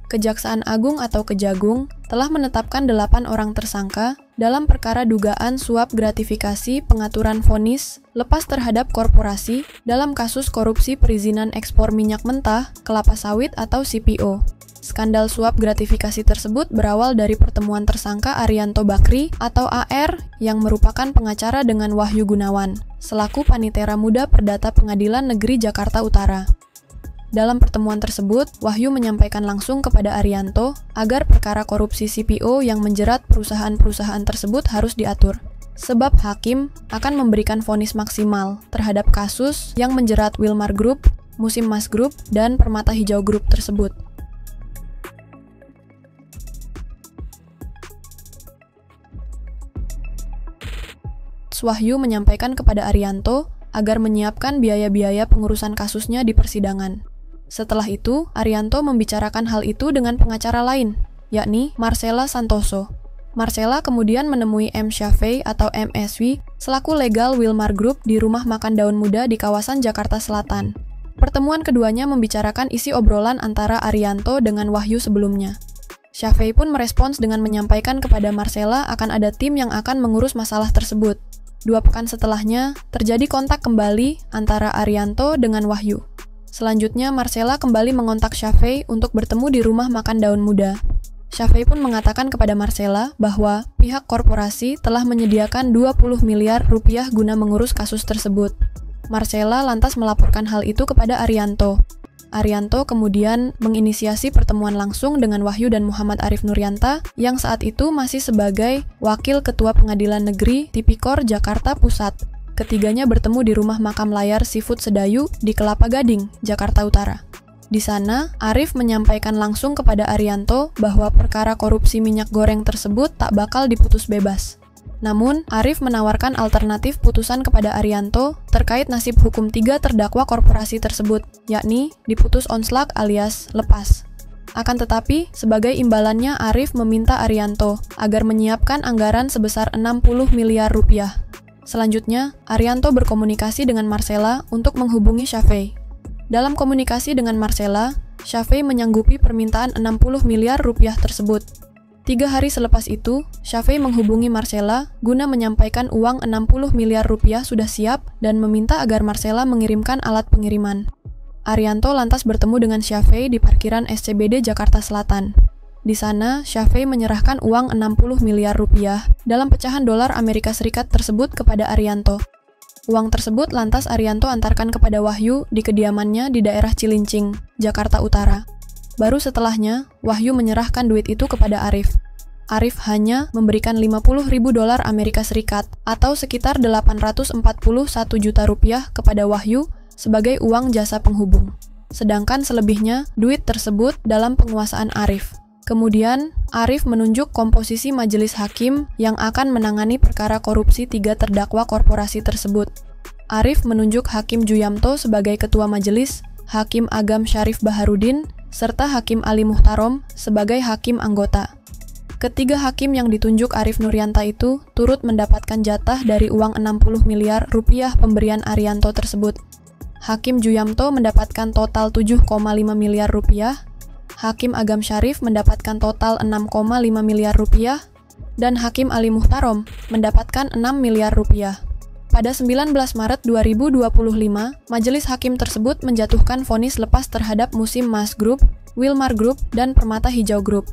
Kejaksaan Agung atau Kejagung telah menetapkan 8 orang tersangka dalam perkara dugaan suap gratifikasi pengaturan vonis lepas terhadap korporasi dalam kasus korupsi perizinan ekspor minyak mentah, kelapa sawit atau CPO. Skandal suap gratifikasi tersebut berawal dari pertemuan tersangka Arianto Bakri atau AR yang merupakan pengacara dengan Wahyu Gunawan, selaku Panitera Muda Perdata Pengadilan Negeri Jakarta Utara. Dalam pertemuan tersebut, Wahyu menyampaikan langsung kepada Arianto agar perkara korupsi CPO yang menjerat perusahaan-perusahaan tersebut harus diatur. Sebab hakim akan memberikan vonis maksimal terhadap kasus yang menjerat Wilmar Group, Musim Mas Group, dan Permata Hijau Group tersebut. Wahyu menyampaikan kepada Arianto agar menyiapkan biaya-biaya pengurusan kasusnya di persidangan. Setelah itu, Arianto membicarakan hal itu dengan pengacara lain, yakni Marcella Santoso. Marcella kemudian menemui M. Syafei atau MSW selaku legal Wilmar Group di rumah makan Daun Muda di kawasan Jakarta Selatan. Pertemuan keduanya membicarakan isi obrolan antara Arianto dengan Wahyu sebelumnya. Syafei pun merespons dengan menyampaikan kepada Marcella akan ada tim yang akan mengurus masalah tersebut. 2 pekan setelahnya, terjadi kontak kembali antara Arianto dengan Wahyu. Selanjutnya, Marcella kembali mengontak Syafei untuk bertemu di rumah makan Daun Muda. Syafei pun mengatakan kepada Marcella bahwa pihak korporasi telah menyediakan 20 miliar rupiah guna mengurus kasus tersebut. Marcella lantas melaporkan hal itu kepada Arianto. Arianto kemudian menginisiasi pertemuan langsung dengan Wahyu dan Muhammad Arif Nuryanta yang saat itu masih sebagai Wakil Ketua Pengadilan Negeri Tipikor Jakarta Pusat. Ketiganya bertemu di rumah makam layar Seafood Sedayu di Kelapa Gading, Jakarta Utara. Di sana, Arif menyampaikan langsung kepada Arianto bahwa perkara korupsi minyak goreng tersebut tak bakal diputus bebas. Namun, Arif menawarkan alternatif putusan kepada Arianto terkait nasib hukum 3 terdakwa korporasi tersebut, yakni diputus onslak alias lepas. Akan tetapi, sebagai imbalannya Arif meminta Arianto agar menyiapkan anggaran sebesar 60 miliar rupiah. Selanjutnya, Arianto berkomunikasi dengan Marcella untuk menghubungi Syafei. Dalam komunikasi dengan Marcella, Syafei menyanggupi permintaan 60 miliar rupiah tersebut. 3 hari selepas itu, Syafei menghubungi Marcella guna menyampaikan uang 60 miliar rupiah sudah siap dan meminta agar Marcella mengirimkan alat pengiriman. Arianto lantas bertemu dengan Syafei di parkiran SCBD Jakarta Selatan. Di sana, Syafei menyerahkan uang 60 miliar rupiah dalam pecahan dolar Amerika Serikat tersebut kepada Arianto. Uang tersebut lantas Arianto antarkan kepada Wahyu di kediamannya di daerah Cilincing, Jakarta Utara. Baru setelahnya, Wahyu menyerahkan duit itu kepada Arif. Arif hanya memberikan 50.000 dolar Amerika Serikat atau sekitar 841 juta rupiah kepada Wahyu sebagai uang jasa penghubung. Sedangkan selebihnya, duit tersebut dalam penguasaan Arif. Kemudian, Arif menunjuk komposisi majelis hakim yang akan menangani perkara korupsi 3 terdakwa korporasi tersebut. Arif menunjuk Hakim Juyamto sebagai ketua majelis, Hakim Agam Syarif Baharudin, serta Hakim Ali Muhtarom sebagai hakim anggota. Ketiga hakim yang ditunjuk Arif Nuryanta itu turut mendapatkan jatah dari uang 60 miliar rupiah pemberian Arianto tersebut. Hakim Juyamto mendapatkan total 7,5 miliar rupiah, Hakim Agam Syarif mendapatkan total 6,5 miliar rupiah, dan Hakim Ali Muhtarom mendapatkan 6 miliar rupiah. Pada 19 Maret 2025, majelis hakim tersebut menjatuhkan vonis lepas terhadap Musim Mas Group, Wilmar Group, dan Permata Hijau Group.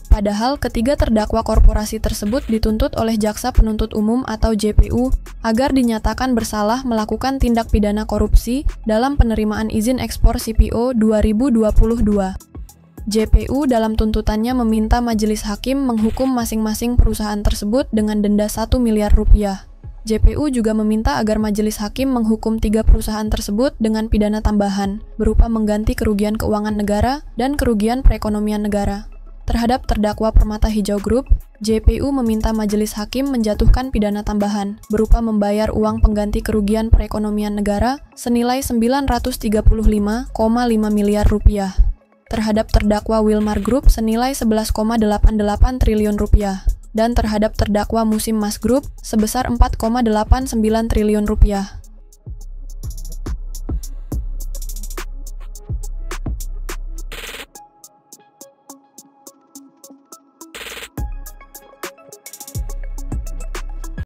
Padahal ketiga terdakwa korporasi tersebut dituntut oleh Jaksa Penuntut Umum atau JPU agar dinyatakan bersalah melakukan tindak pidana korupsi dalam penerimaan izin ekspor CPO 2022. JPU dalam tuntutannya meminta majelis hakim menghukum masing-masing perusahaan tersebut dengan denda 1 miliar rupiah. JPU juga meminta agar majelis hakim menghukum 3 perusahaan tersebut dengan pidana tambahan, berupa mengganti kerugian keuangan negara dan kerugian perekonomian negara. Terhadap terdakwa Permata Hijau Group, JPU meminta majelis hakim menjatuhkan pidana tambahan, berupa membayar uang pengganti kerugian perekonomian negara senilai 935,5 miliar rupiah. Terhadap terdakwa Wilmar Group senilai 11,88 triliun rupiah, dan terhadap terdakwa Musim Mas Group sebesar 4,89 triliun rupiah.